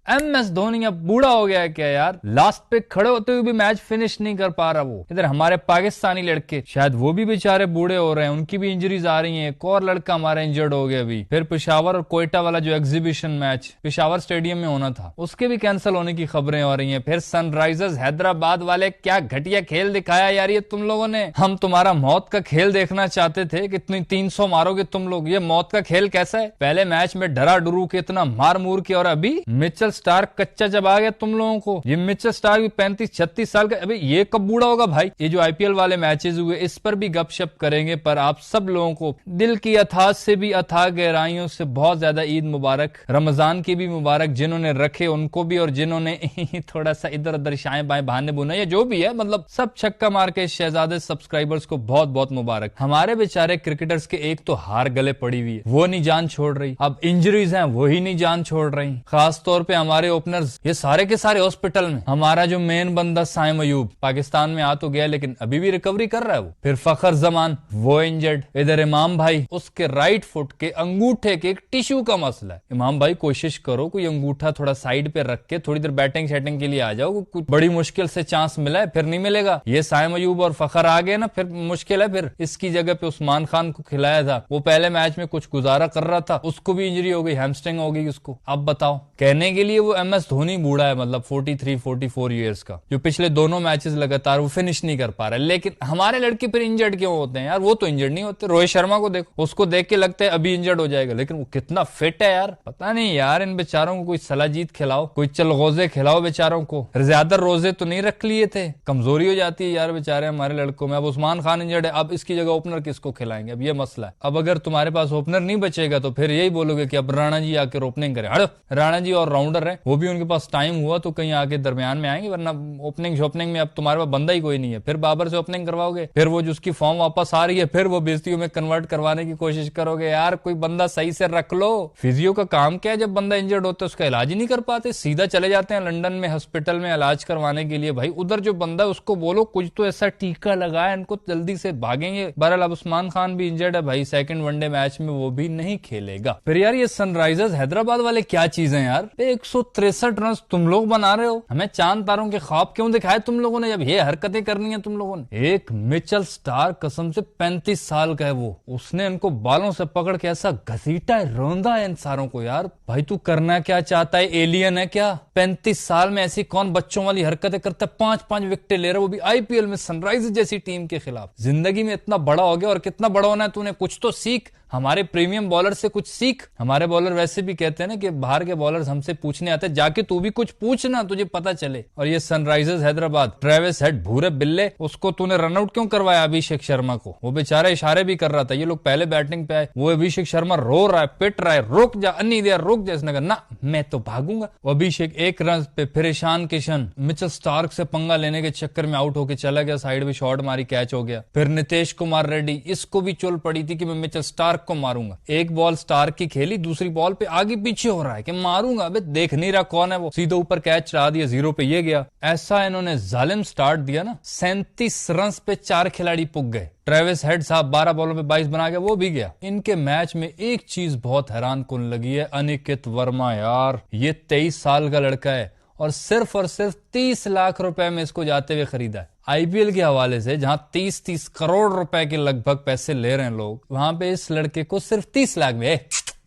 MS Dhoni अब बूढ़ा हो गया है क्या यार? लास्ट पे खड़े होते हुए भी मैच फिनिश नहीं कर पा रहा वो। इधर हमारे पाकिस्तानी लड़के शायद वो भी बेचारे बूढ़े हो रहे हैं, उनकी भी इंजरीज आ रही हैं। एक और लड़का हमारा इंजर्ड हो गया अभी। फिर पेशावर और कोयटा वाला जो एग्जीबिशन मैच पेशावर स्टेडियम में होना था उसके भी कैंसिल होने की खबरें आ रही हैं। फिर सनराइजर्स हैदराबाद वाले क्या घटिया खेल दिखाया यार ये तुम लोगों ने। हम तुम्हारा मौत का खेल देखना चाहते थे, कितनी 300 मारोगे तुम लोग। ये मौत का खेल कैसा है? पहले मैच में डरा डुरू के इतना मार मूर के, और अभी मिचेल स्टार्क कच्चा चबा गया तुम लोगों को। ये मिचेल स्टार्क भी 35-36 साल का, अभी ये कब बूढ़ा होगा भाई? ये जो IPL वाले मैचेस हुए इस पर भी गपशप करेंगे, पर आप सब लोगों को दिल की अथाह से भी अथाह गहराइयों से बहुत ज्यादा ईद मुबारक, रमजान की भी मुबारक। जिन्होंने रखे उनको भी, और जिन्होंने थोड़ा सा इधर उधर शाएं बाएं बहाने बुने, या जो भी है, मतलब सब छक्का मार के शहजादे सब्सक्राइबर्स को बहुत बहुत मुबारक। हमारे बेचारे क्रिकेटर्स के एक तो हार गले पड़ी हुई है, वो नहीं जान छोड़ रही, अब इंजरीज हैं वो ही नहीं जान छोड़ रही। खास तौर पे हमारे ओपनर्स ये सारे के सारे हॉस्पिटल में। हमारा जो मेन बंदा साइम अयूब पाकिस्तान में आ तो गया लेकिन अभी भी रिकवरी कर रहा है वो। फिर फखर जमान वो इंजर्ड। इधर इमाम भाई, उसके राइट फुट के अंगूठे के एक टिश्यू का मसला है। इमाम भाई कोशिश करो कोई अंगूठा थोड़ा साइड पे रख के थोड़ी देर बैटिंग शैटिंग के लिए आ जाओ, कुछ बड़ी मुश्किल से चांस मिला है, फिर नहीं मिलेगा। ये साइम अयूब और फखर आ गए ना, फिर मुश्किल है। फिर इसकी जगह पे उस्मान खान को खिलाया था, वो पहले मैच में कुछ गुजारा कर रहा था, उसको भी इंजरी हो गई, हैमस्ट्रिंग हो गई उसको। अब बताओ, कहने के लिए वो MS धोनी बूढ़ा है, मतलब 43-44 ईयर्स का, जो पिछले दोनों मैचेस लगातार वो फिनिश नहीं कर पा रहा है। लेकिन हमारे लड़के फिर इंजर्ड क्यों होते हैं यार? वो तो इंजर्ड नहीं होते। रोहित शर्मा को देखो, उसको देख के लगता है अभी इंजर्ड हो जाएगा, लेकिन वो कितना फिट है यार। पता नहीं यार, इन बेचारों को कोई सलाजीत खिलाओ, कोई चलगोजे खिलाओ बेचारों को। ज्यादा रोजे तो नहीं रख लिए थे, कमजोरी हो जाती है यार बेचारे हमारे लड़कों में। अब उस्मान खान इंजर्ड है, अब इसकी जगह ओपनर किसको खिलाएंगे? अब ये मसला है। अब अगर तुम्हारे पास ओपनर नहीं बचेगा तो फिर यही बोलोगे कि अब राणा जी आकर ओपनिंग करें। हड़ो, राणा जी और राउंडर है, वो भी उनके पास टाइम हुआ तो कहीं आके दरमियान में आएंगे, वरना ओपनिंग शोपनिंग में अब तुम्हारे पास बंदा ही कोई नहीं है। फिर बाबर से ओपनिंग करवाओगे, फिर वो जो उसकी फॉर्म वापस आ रही है फिर वो बेइज्जतियों में कन्वर्ट करवाने की कोशिश करोगे। यार कोई बंदा सही से रख लो। फिजियो का काम क्या है? जब बंदा इंजर्ड होता है उसका इलाज ही नहीं कर पाते, सीधा चले जाते हैं लंदन में हॉस्पिटल में इलाज करवाने के लिए। भाई उधर जो बंदा है उसको बोलो कुछ तो ऐसा टीका लगाए, इनको जल्दी से भागेंगे। बहरहाल अब उस्मान खान भी इंजर्ड है भाई, सेकंड वनडे मैच में वो भी नहीं खेलेगा। फिर यार ये सनराइजर्स हैदराबाद वाले क्या चीज है यार? 163 रन तुम लोग बना रहे हो, हमें चांद तारों के ख्वाब क्यों दिखाए तुम लोगों ने जब ये हरकतें करनी है तुम लोगों ने? एक मिचेल स्टार्क कसम से 35 साल का है वो, उसने इनको बालों से पकड़ के ऐसा घसीटा है, रौंदा है इन सारों को। यार भाई तू करना क्या चाहता है? एलियन है क्या? 35 साल में ऐसी कौन बच्चों वाली हरकतें करता है? 5-5 विकेटें ले रहा है, वो भी IPL में सनराइजर्स जैसी टीम के खिलाफ। जिंदगी में इतना बड़ा हो गया, और कितना बड़ा होना है तूने, कुछ तो सीख। हमारे प्रीमियम बॉलर से कुछ सीख। हमारे बॉलर वैसे भी कहते हैं ना कि बाहर के बॉलर्स हमसे पूछने आते हैं, जाके तू भी कुछ पूछना, तुझे पता चले। और ये सनराइजर्स हैदराबाद, ट्रेविस हेड भूरे बिल्ले, उसको तूने रनआउट क्यों करवाया अभिषेक शर्मा को? वो बेचारा इशारे भी कर रहा था, ये लोग पहले बैटिंग पे आए, वो अभिषेक शर्मा रो रहा है, पिट रहा है, रुक जा अन्नी देर रुक जा। इसने कहा ना मैं तो भागूंगा। अभिषेक एक रन पे, फिर ईशान किशन मिचेल स्टार्क से पंगा लेने के चक्कर में आउट होके चला गया, साइड में शॉट मारी, कैच हो गया। फिर नितेश कुमार रेड्डी, इसको भी चुल पड़ी थी कि मैं मिचेल स्टार्क को मारूंगा। एक बॉल स्टार्क की खेली, दूसरी बॉल पे आगे पीछे हो रहा है कि मारूंगा, अबे देख नहीं रहा कौन है वो, सीधे ऊपर कैच चढ़ा दिया, 0 पे ये गया। ऐसा इन्होंने जालिम स्टार्ट दिया ना, 37 रन पे 4 खिलाड़ी पुग गए। ट्रेविस हेड साहब 12 बॉलों पे 22 बना गया, वो भी गया। इनके मैच में एक चीज बहुत हैरान कुन लगी है, अनिकेत वर्मा। यार ये 23 साल का लड़का है और सिर्फ 30 लाख रुपए में इसको जाते हुए खरीदा है। IPL के हवाले से जहां 30-30 करोड़ रुपए के लगभग पैसे ले रहे हैं लोग, वहां पे इस लड़के को सिर्फ 30 लाख में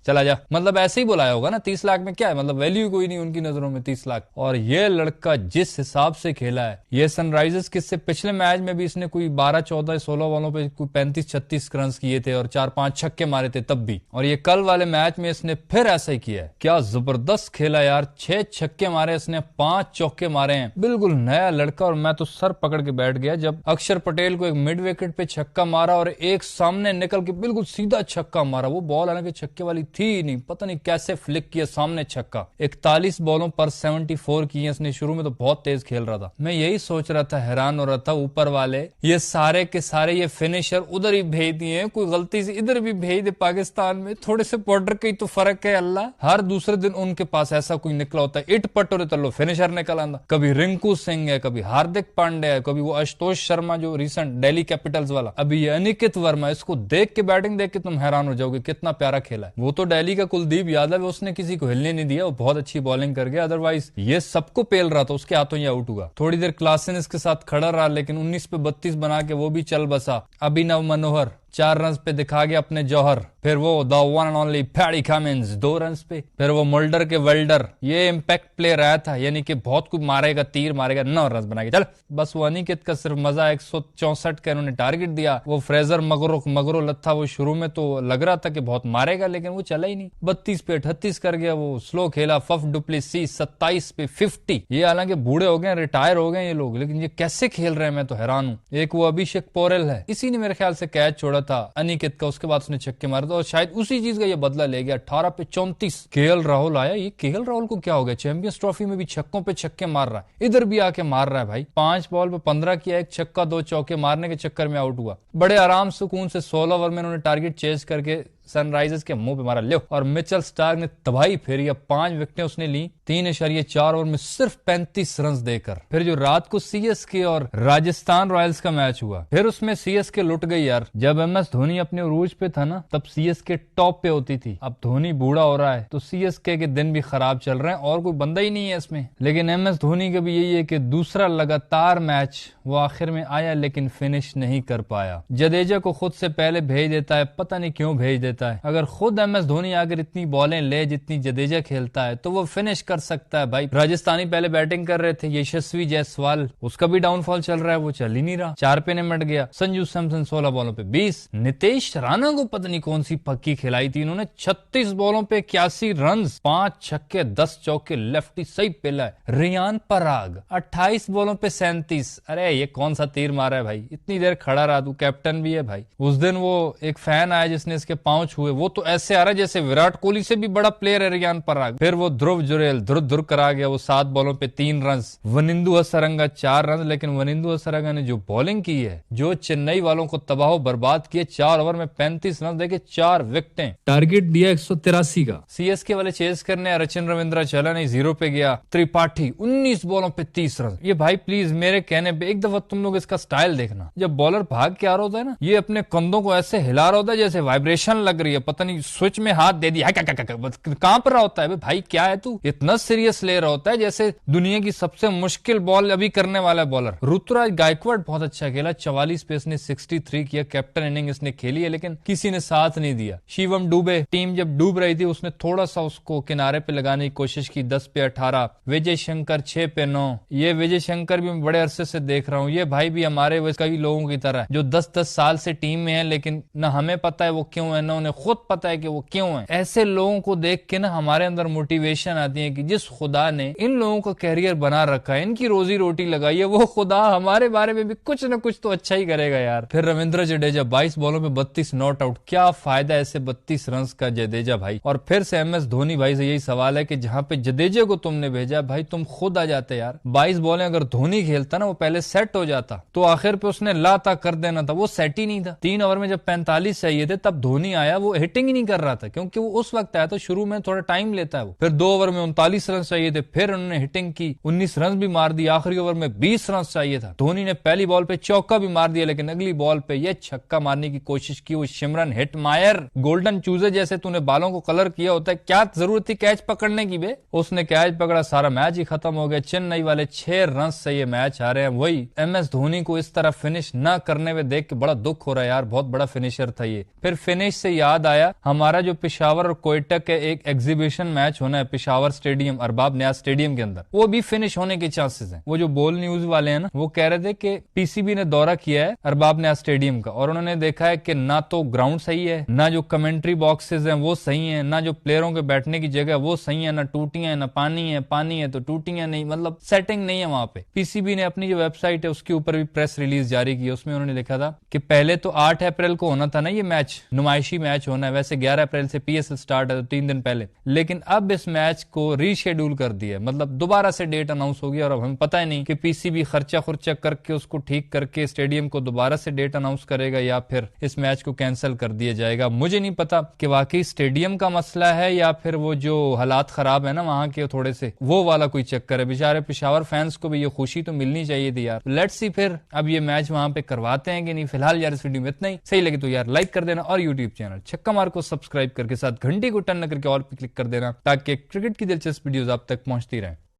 चला जा, मतलब ऐसे ही बुलाया होगा ना। 30 लाख में क्या है, मतलब वैल्यू कोई नहीं उनकी नजरों में 30 लाख। और ये लड़का जिस हिसाब से खेला है, ये सनराइजर्स किससे पिछले मैच में भी इसने कोई 12, 14, 16 बॉलों पे कोई 35-36 रन किए थे और 4-5 छक्के मारे थे तब भी। और ये कल वाले मैच में इसने फिर ऐसा ही किया है। क्या जबरदस्त खेला यार, 6 छक्के मारे इसने, 5 चौके मारे हैं। बिल्कुल नया लड़का। और मैं तो सर पकड़ के बैठ गया जब अक्षर पटेल को एक मिड विकेट पे छक्का मारा और एक सामने निकल के बिल्कुल सीधा छक्का मारा। वो बॉल हालांकि छक्के वाली थी नहीं, पता नहीं कैसे फ्लिक किया सामने छक्का। 41 बॉलों पर 74 किए इसने। शुरू में तो बहुत तेज खेल रहा था, मैं यही सोच रहा था, हैरान हो रहा था, ऊपर वाले ये सारे के सारे ये फिनिशर उधर ही भेज दिए, कोई गलती से इधर भी भेज दे। पाकिस्तान में थोड़े से बॉर्डर का ही तो फर्क है। अल्लाह, हर दूसरे दिन उनके पास ऐसा कोई निकला होता है, इट पटोरे तलो फिनिशर निकल आंदा। कभी रिंकू सिंह है, कभी हार्दिक पांड्या है, कभी वो आशुतोष शर्मा जो रिसेंट दिल्ली कैपिटल्स वाला, अभी ये अनिकेत वर्मा। इसको देख के, बैटिंग देख के तुम हैरान हो जाओगे कितना प्यारा खेला है। वो तो दिल्ली का कुलदीप यादव है, उसने किसी को हिलने नहीं दिया, वो बहुत अच्छी बॉलिंग कर गया, अदरवाइज ये सबको पेल रहा था, उसके हाथों ये आउट हुआ। थोड़ी देर क्लासेन के साथ खड़ा रहा, लेकिन 19 पे 32 बना के वो भी चल बसा। अभिनव मनोहर 4 रन पे दिखा गया अपने जौहर। फिर वो the one and only paddy Cummins 2 run पे। फिर वो मोल्डर के वेल्डर, ये इम्पैक्ट प्लेयर आया था, यानी कि बहुत कुछ मारेगा, तीर मारेगा, 9 रन बना के चल। बस वो अनिकेत का सिर्फ मजा 164 का इन्होंने टारगेट दिया। वो फ्रेजर मगरो लत्था, वो शुरू में तो लग रहा था कि बहुत मारेगा, लेकिन वो चला ही नहीं। 32 पे 38 कर गया, वो स्लो खेला। फफ डुप्लेसिस 27 पे 50। ये हालांकि बूढ़े हो गए, रिटायर हो गए ये लोग, लेकिन ये कैसे खेल रहे हैं मैं तो हैरान हूँ। एक वो अभिषेक पोरेल है, इसी ने मेरे ख्याल से कैच छोड़ा था अनिकेत का, उसके बाद उसने छक्के मारे थे और शायद उसी चीज का ये बदला ले गया। 18 पे 34। केएल राहुल आया। ये केएल राहुल को क्या हो गया? चैंपियंस ट्रॉफी में भी छक्कों पे छक्के मार रहा है, इधर भी आके मार रहा है भाई। 5 बॉल पे 15 किया, 1 छक्का 2 चौके मारने के चक्कर में आउट हुआ। बड़े आराम सुकून से 16 ओवर में उन्होंने टारगेट चेज करके सनराइजर्स के मुंह पे मारा। लो, और मिचेल स्टार्क ने तबाही फेरी। अब 5 विकेटें उसने ली 3.4 ओवर में सिर्फ 35 रन देकर। फिर जो रात को सीएसके और राजस्थान रॉयल्स का मैच हुआ, फिर उसमें सीएसके लुट गई यार। जब एमएस धोनी अपने उरूज पे था ना, तब सीएसके टॉप पे होती थी। अब धोनी बूढ़ा हो रहा है तो सीएसके के दिन भी खराब चल रहे हैं और कोई बंदा ही नहीं है इसमें। लेकिन एमएस धोनी का भी यही है कि दूसरा लगातार मैच वो आखिर में आया, लेकिन फिनिश नहीं कर पाया। जडेजा को खुद से पहले भेज देता है, पता नहीं क्यों भेज देता है। अगर खुद एमएस धोनी अगर इतनी बॉलें ले जितनी जडेजा खेलता है तो वो फिनिश कर सकता है भाई। राजस्थानी पहले बैटिंग कर रहे थे, यशस्वी जायसवाल, उसका भी डाउनफॉल चल रहा है, वो चल ही नहीं रहा। 4 पे निमट गया। संजू सैमसन 16 बॉलों पे 20। नितेश राणा को पता नहीं कौन सी पक्की खिलाई थी इन्होंने, 36 बॉलों पे 81 रन, 5 छक्के 10 चौके, लेफ्टी सही पेला है। रियान पराग 28 बॉलों पे 37। अरे ये कौन सा तीर मारा है भाई, इतनी देर खड़ा रहा, तू कैप्टन भी है भाई। उस दिन वो एक फैन आया जिसने इसके पांव छुए, वो तो ऐसे आ रहा है जैसे विराट कोहली से भी बड़ा प्लेयर है रियान पराग। फिर वो ध्रुव जुरेल धुर करा गया, वो 7 बॉलों पे 3 रन। वनिंदु हसरंगा 4 रन, लेकिन वनिंदु हसरंगा ने जो बॉलिंग की है, जो चेन्नई वालों को तबाह बर्बाद किए, 4 ओवर में 35 रन देके 4 विकेटें, टारगेट दिया 183 का। सीएसके वाले चेस करने, रचिन रविंद्रा चला नहीं, 0 पे गया। त्रिपाठी 19 बॉलों पे 30 रन। ये भाई प्लीज मेरे कहने पे एक दफा तुम लोग इसका स्टाइल देखना। जब बॉलर भाग के आ रहा होता है ना, ये अपने कंधों को ऐसे हिला रहा होता है जैसे वाइब्रेशन लग रही है, पता नहीं स्विच में हाथ दे दिया, कांप रहा होता है। भाई क्या है तू, इतना सीरियस ले रहा होता है जैसे दुनिया की सबसे मुश्किल बॉल अभी करने वाला बॉलर। ऋतुराज गायकवाड़ बहुत अच्छा खेला, 44 पे इसने 63 किया। कैप्टन इनिंग इसने खेली है, लेकिन किसी ने साथ नहीं दिया। शिवम डुबे, टीम जब डूब रही थी उसने थोड़ा सा उसको किनारे पे लगाने की कोशिश की, 10 पे 18। विजय शंकर 6 पे 9। ये विजय शंकर भी मैं बड़े अरसे से देख रहा हूँ, ये भाई भी हमारे कई लोगों की तरह जो 10-10 साल से टीम में है, लेकिन न हमें पता है वो क्यों है, न उन्हें खुद पता है कि वो क्यों है। ऐसे लोगों को देख के ना हमारे अंदर मोटिवेशन आती है कि जिस खुदा ने इन लोगों का कैरियर बना रखा है, इनकी रोजी रोटी लगाई है, वो खुदा हमारे बारे में भी कुछ न कुछ तो अच्छा ही करेगा यार। फिर रविंद्र जडेजा 22 बॉलों में 32 नॉट आउट। क्या फायदा ऐसे 32 रन का जडेजा भाई। और फिर से एमएस धोनी भाई से यही सवाल है कि जहां पे जडेजा को तुमने भेजा भाई, तुम खुद आ जाते यार। 22 बॉलें अगर धोनी खेलता ना, वो पहले सेट हो जाता, तो आखिर पे उसने लाता कर देना था, वो सेट ही नहीं था। 3 ओवर में जब 45 चाहिए थे तब धोनी आया, वो हिटिंग ही नहीं कर रहा था, क्योंकि वो उस वक्त आया तो शुरू में थोड़ा टाइम लेता है वो। फिर 2 ओवर में 39 रन चाहिए थे, फिर उन्होंने हिटिंग की, 19 रन भी मार दिए। आखिरी ओवर में 20 रन चाहिए था। धोनी ने पहली बॉल पे चौका भी मार दिया, लेकिन अगली बॉल पे ये छक्का मारने की कोशिश की। वो सिमरन हिटमायर, गोल्डन चूजे जैसे तूने बालों को कलर किया होता है, क्या जरूरत थी कैच पकड़ने की बे। उसने कैच पकड़ा, सारा मैच ही खत्म हो गया। चेन्नई वाले 6 रन से ये मैच हारे हैं। वही एमएस धोनी को इस तरह फिनिश न करने में देख के बड़ा दुख हो रहा है यार, बहुत बड़ा फिनिशर था ये। फिर फिनिश से याद आया, हमारा जो पिशावर और कोयटा के एक एग्जीबिशन मैच होना है पिशावर स्टेडियम, अरबाब नियाज स्टेडियम के अंदर, वो भी फिनिश होने के चांसेस हैं। वो जो बोल न्यूज वाले हैं ना, वो कह रहे थे कि पीसीबी ने दौरा किया है अरबाब नियाज स्टेडियम का, और उन्होंने देखा है कि ना तो ग्राउंड सही है, ना जो कमेंट्री बॉक्सेस हैं वो सही है, ना जो प्लेयरों के बैठने की जगह वो सही है, ना टूटियां, ना पानी है तो टूटियां नहीं, मतलब सेटिंग नहीं है वहां पे। पीसीबी ने अपनी जो वेबसाइट है उसके ऊपर भी प्रेस रिलीज जारी की, उसमें उन्होंने लिखा था कि पहले तो 8 अप्रैल को होना था ना ये मैच, नुमाइशी मैच होना है, वैसे 11 अप्रैल से पीएसएल स्टार्ट है तो 3 दिन पहले, लेकिन अब इस मैच को रीशेड्यूल कर दिया, मतलब दोबारा से डेट अनाउंस हो गया। और अब हमें पता ही नहीं कि पीसीबी खर्चा करके उसको ठीक करके स्टेडियम को दोबारा से डेट अनाउंस करेगा या फिर इस मैच को कैंसिल कर दिया जाएगा। मुझे नहीं पता कि वाकई स्टेडियम का मसला है या फिर वो जो हालात खराब है ना वहां के थोड़े से, वो वाला कोई चक्कर है। बेचारे पिशावर फैंस को भी ये खुशी तो मिलनी चाहिए थी यार। लेट्स सी फिर अब ये मैच वहां पे करवाते हैं कि नहीं। फिलहाल यार इस वीडियो में इतना ही। सही लगे तो यार लाइक कर देना और यूट्यूब चैनल छक्का मार को सब्सक्राइब करके साथ घंटी को टन करके ऑल पे क्लिक कर देना ताकि क्रिकेट की दिलचस्प वीडियोस आप तक पहुंचती रहे।